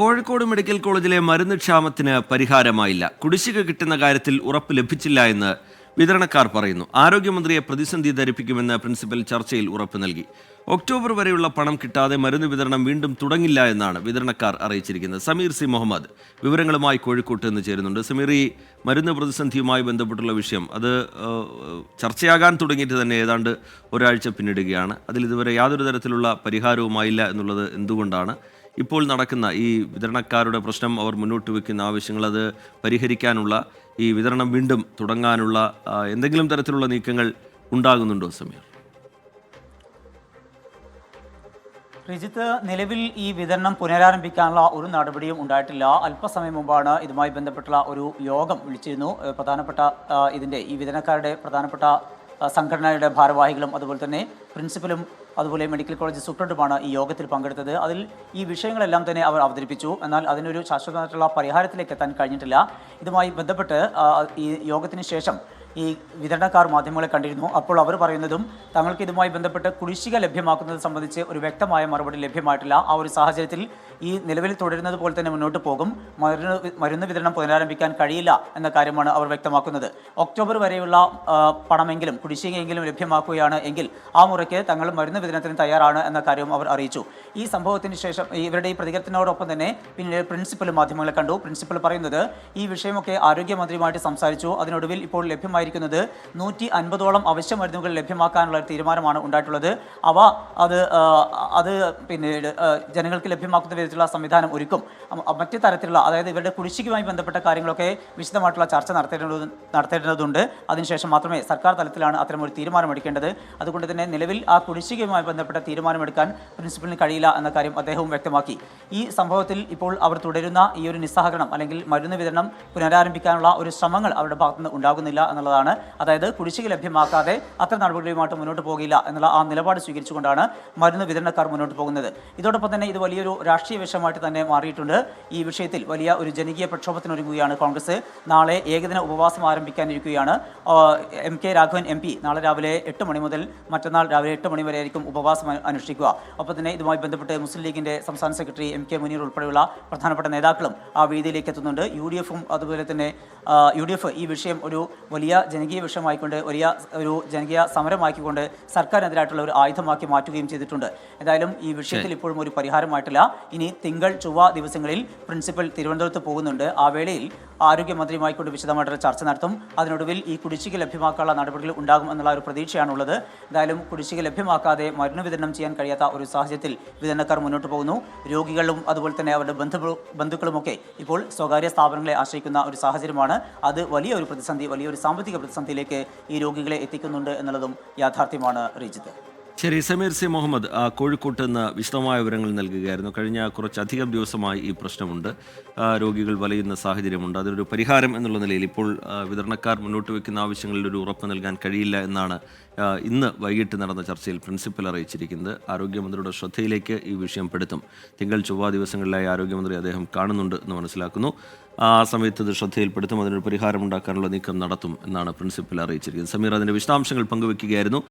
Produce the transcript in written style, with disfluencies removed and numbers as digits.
Kozhikode medical കോളേജിലെ മരുന്ന് ക്ഷാമത്തിന് പരിഹാരമായില്ല. കുടിശ്ശിക കിട്ടുന്ന കാര്യത്തിൽ ഉറപ്പ് ലഭിച്ചില്ല എന്ന് വിതരണക്കാർ പറയുന്നു. ആരോഗ്യമന്ത്രിയെ പ്രതിസന്ധി ധരിപ്പിക്കുമെന്ന് പ്രിൻസിപ്പൽ ചർച്ചയിൽ ഉറപ്പ് നൽകി. ഒക്ടോബർ വരെയുള്ള പണം കിട്ടാതെ മരുന്ന് വിതരണം വീണ്ടും തുടങ്ങില്ല എന്നാണ് വിതരണക്കാർ അറിയിച്ചിരിക്കുന്നത്. സമീർ സി മുഹമ്മദ് വിവരങ്ങളുമായി കോഴിക്കോട്ട് നിന്ന് ചേരുന്നുണ്ട്. സമീർ, ഈ മരുന്ന് പ്രതിസന്ധിയുമായി ബന്ധപ്പെട്ടുള്ള വിഷയം അത് ചർച്ചയാകാൻ തുടങ്ങിയിട്ട് തന്നെ ഏതാണ്ട് ഒരാഴ്ച പിന്നിടുകയാണ്. അതിൽ ഇതുവരെ യാതൊരു തരത്തിലുള്ള പരിഹാരവുമായില്ല എന്നുള്ളത് എന്തുകൊണ്ടാണ്? ഇപ്പോൾ നടക്കുന്ന ഈ വിതരണക്കാരുടെ പ്രശ്നം, അവർ മുന്നോട്ട് വയ്ക്കുന്ന ആവശ്യങ്ങൾ, അത് പരിഹരിക്കാനുള്ള, ഈ വിതരണം വീണ്ടും തുടങ്ങാനുള്ള എന്തെങ്കിലും തരത്തിലുള്ള നീക്കങ്ങൾ ഉണ്ടാകുന്നുണ്ടോ സമീർ? റിജിത്ത്, നിലവിൽ ഈ വിതരണം പുനരാരംഭിക്കാനുള്ള ഒരു നടപടിയും ഉണ്ടായിട്ടില്ല. അല്പസമയം മുമ്പാണ് ഇതുമായി ബന്ധപ്പെട്ടുള്ള ഒരു യോഗം വിളിച്ചിരുന്നു. പ്രധാനപ്പെട്ട ഈ വിതരണക്കാരുടെ പ്രധാനപ്പെട്ട സംഘടനയുടെ ഭാരവാഹികളും അതുപോലെ തന്നെ പ്രിൻസിപ്പലും അതുപോലെ മെഡിക്കൽ കോളേജ് സൂപ്രണ്ടുമാണ് ഈ യോഗത്തിൽ പങ്കെടുത്തത്. അതിൽ ഈ വിഷയങ്ങളെല്ലാം തന്നെ അവർ അവതരിപ്പിച്ചു. എന്നാൽ അതിനൊരു ശാശ്വതമായിട്ടുള്ള പരിഹാരത്തിലേക്ക് എത്താൻ കഴിഞ്ഞിട്ടില്ല. ഇതുമായി ബന്ധപ്പെട്ട് ഈ യോഗത്തിന് ശേഷം ഈ വിതരണക്കാർ മാധ്യമങ്ങളെ കണ്ടിരുന്നു. അപ്പോൾ അവർ പറയുന്നതും തങ്ങൾക്ക് ഇതുമായി ബന്ധപ്പെട്ട് കുടിശ്ശിക ലഭ്യമാക്കുന്നത് സംബന്ധിച്ച് ഒരു വ്യക്തമായ മറുപടി ലഭ്യമായിട്ടില്ല. ആ ഒരു സാഹചര്യത്തിൽ ഈ നിലവിൽ തുടരുന്നത് പോലെ തന്നെ മുന്നോട്ട് പോകും. മരുന്ന് വിതരണം പുനരാരംഭിക്കാൻ കഴിയില്ല എന്ന കാര്യമാണ് അവർ വ്യക്തമാക്കുന്നത്. ഒക്ടോബർ വരെയുള്ള പണമെങ്കിലും കുടിശ്ശികയെങ്കിലും ലഭ്യമാക്കുകയാണ് എങ്കിൽ ആ മുറയ്ക്ക് തങ്ങൾ മരുന്ന് വിതരണത്തിന് തയ്യാറാണ് എന്ന കാര്യവും അവർ അറിയിച്ചു. ഈ സംഭവത്തിന് ശേഷം ഇവരുടെ ഈ പ്രതികരണത്തിനോടൊപ്പം തന്നെ പിന്നീട് പ്രിൻസിപ്പൽ മാധ്യമങ്ങളെ കണ്ടു. പ്രിൻസിപ്പൽ പറയുന്നത് ഈ വിഷയമൊക്കെ ആരോഗ്യമന്ത്രിയുമായിട്ട് സംസാരിച്ചു. അതിനൊടുവിൽ ഇപ്പോൾ ലഭ്യമായിരിക്കുന്നത് 150ഓളം അവശ്യ മരുന്നുകൾ ലഭ്യമാക്കാനുള്ള തീരുമാനമാണ് ഉണ്ടായിട്ടുള്ളത്. അവ അത് പിന്നീട് ജനങ്ങൾക്ക് ലഭ്യമാക്കുന്ന വിധത്തിലുള്ള സംവിധാനം ഒരുക്കും. മറ്റു തരത്തിലുള്ള, അതായത് ഇവരുടെ കുടിശ്ശികയുമായി ബന്ധപ്പെട്ട കാര്യങ്ങളൊക്കെ വിശദമായിട്ടുള്ള ചർച്ച നടത്തേണ്ടതുണ്ട്. അതിനുശേഷം മാത്രമേ സർക്കാർ തലത്തിലാണ് അത്തരമൊരു തീരുമാനമെടുക്കേണ്ടത്. അതുകൊണ്ട് തന്നെ നിലവിൽ ആ കുടിശ്ശികയുമായി ബന്ധപ്പെട്ട തീരുമാനമെടുക്കാൻ പ്രിൻസിപ്പലിന് കഴിയില്ല എന്ന കാര്യം അദ്ദേഹവും വ്യക്തമാക്കി. ഈ സംഭവത്തിൽ ഇപ്പോൾ അവർ തുടരുന്ന ഈ ഒരു നിസ്സഹകരണം അല്ലെങ്കിൽ മരുന്ന് വിതരണം പുനരാരംഭിക്കാനുള്ള ഒരു ശ്രമങ്ങൾ അവരുടെ ഭാഗത്തുനിന്ന് ഉണ്ടാകുന്നില്ല എന്നുള്ളതാണ്. അതായത് കുടിശ്ശിക ലഭ്യമാക്കാതെ അത്തരം നടപടികളുമായിട്ട് മുന്നോട്ട് പോകില്ല എന്നുള്ള ആ നിലപാട് സ്വീകരിച്ചുകൊണ്ടാണ് മരുന്ന് വിതരണക്കാർ മുന്നോട്ട് പോകുന്നത്. ഇതോടൊപ്പം തന്നെ ഇത് വലിയൊരു രാഷ്ട്രീയ വിഷയമായിട്ട് തന്നെ മാറിയിട്ടുണ്ട്. ഈ വിഷയത്തിൽ വലിയ ഒരു ജനകീയ പ്രക്ഷോഭത്തിനൊരുങ്ങുകയാണ് കോൺഗ്രസ്. നാളെ ഏകദിന ഉപവാസം ആരംഭിക്കാനിരിക്കുകയാണ്. MK രാഘവൻ MP നാളെ രാവിലെ 8 മണി മുതൽ മറ്റന്നാൾ രാവിലെ 8 മണി വരെ ആയിരിക്കും ഉപവാസം അനുഷ്ഠിക്കുക. ഒപ്പം തന്നെ ഇതുമായി ബന്ധപ്പെട്ട് മുസ്ലിം ലീഗിൻ്റെ സംസ്ഥാന സെക്രട്ടറി MK മുനീർ ഉൾപ്പെടെയുള്ള പ്രധാനപ്പെട്ട നേതാക്കളും ആ വേദിയിലേക്ക് എത്തുന്നുണ്ട്. UDF-ഉം അതുപോലെ തന്നെ UDF ഈ വിഷയം ഒരു വലിയ ജനകീയ വിഷയമായിക്കൊണ്ട്, വലിയ ഒരു ജനകീയ സമരമാക്കിക്കൊണ്ട് സർക്കാരിനെതിരായിട്ടുള്ള ഒരു ആയുധമാക്കി മാറ്റുകയും ചെയ്തിട്ടുണ്ട്. എന്തായാലും ഈ വിഷയത്തിൽ ഇപ്പോഴും ഒരു പരിഹാരമായിട്ടില്ല. ഇനി തിങ്കൾ ചൊവ്വ ദിവസങ്ങളിൽ പ്രിൻസിപ്പൽ തിരുവനന്തപുരത്ത് പോകുന്നുണ്ട്. ആ വേളയിൽ ആരോഗ്യമന്ത്രിയുമായിക്കൊണ്ട് വിശദമായിട്ടുള്ള ചർച്ച നടത്തും. അതിനൊടുവിൽ ഈ കുടിശ്ശിക ലഭ്യമാക്കാനുള്ള നടപടികൾ ഉണ്ടാകും എന്നുള്ള ഒരു പ്രതീക്ഷയാണുള്ളത്. എന്തായാലും കുടിശ്ശിക ലഭ്യമാക്കാതെ മരുന്ന് വിതരണം ചെയ്യാൻ കഴിയാത്ത ഒരു സാഹചര്യത്തിൽ വിതരണക്കാർ മുന്നോട്ട് പോകുന്നു. രോഗികളും അതുപോലെ തന്നെ അവരുടെ ബന്ധുക്കളുമൊക്കെ ഇപ്പോൾ സ്വകാര്യ സ്ഥാപനങ്ങളെ ആശ്രയിക്കുന്ന ഒരു സാഹചര്യമാണ്. അത് വലിയൊരു പ്രതിസന്ധി, വലിയൊരു സാമ്പത്തിക പ്രതിസന്ധിയിലേക്ക് ഈ രോഗികളെ എത്തിക്കുന്നുണ്ട് എന്നുള്ളതും യാഥാർത്ഥ്യമാണ്. റിജിത്ത്. ശരി, സമീർ സി മുഹമ്മദ് കോഴിക്കോട്ട് നിന്ന് വിശദമായ വിവരങ്ങൾ നൽകുകയായിരുന്നു. കഴിഞ്ഞ കുറച്ചധികം ദിവസമായി ഈ പ്രശ്നമുണ്ട്, രോഗികൾ വലയുന്ന സാഹചര്യമുണ്ട്. അതിനൊരു പരിഹാരം എന്നുള്ള നിലയിൽ ഇപ്പോൾ വിതരണക്കാർ മുന്നോട്ട് വയ്ക്കുന്ന ആവശ്യങ്ങളിൽ ഒരു ഉറപ്പ് നൽകാൻ കഴിയില്ല എന്നാണ് ഇന്ന് വൈകിട്ട് നടന്ന ചർച്ചയിൽ പ്രിൻസിപ്പൽ അറിയിച്ചിരിക്കുന്നത്. ആരോഗ്യമന്ത്രിയുടെ ശ്രദ്ധയിലേക്ക് ഈ വിഷയം പെടുത്തും. തിങ്കൾ ചൊവ്വ ദിവസങ്ങളിലായി ആരോഗ്യമന്ത്രി അദ്ദേഹം കാണുന്നുണ്ട് എന്ന് മനസ്സിലാക്കുന്നു. ആ സമയത്ത് ഇത് ശ്രദ്ധയിൽപ്പെടുത്തും, അതിനൊരു പരിഹാരം ഉണ്ടാക്കാനുള്ള നീക്കം നടത്തും എന്നാണ് പ്രിൻസിപ്പൽ അറിയിച്ചിരിക്കുന്നത്. സമീർ അതിൻ്റെ വിശദാംശങ്ങൾ പങ്കുവയ്ക്കുകയായിരുന്നു.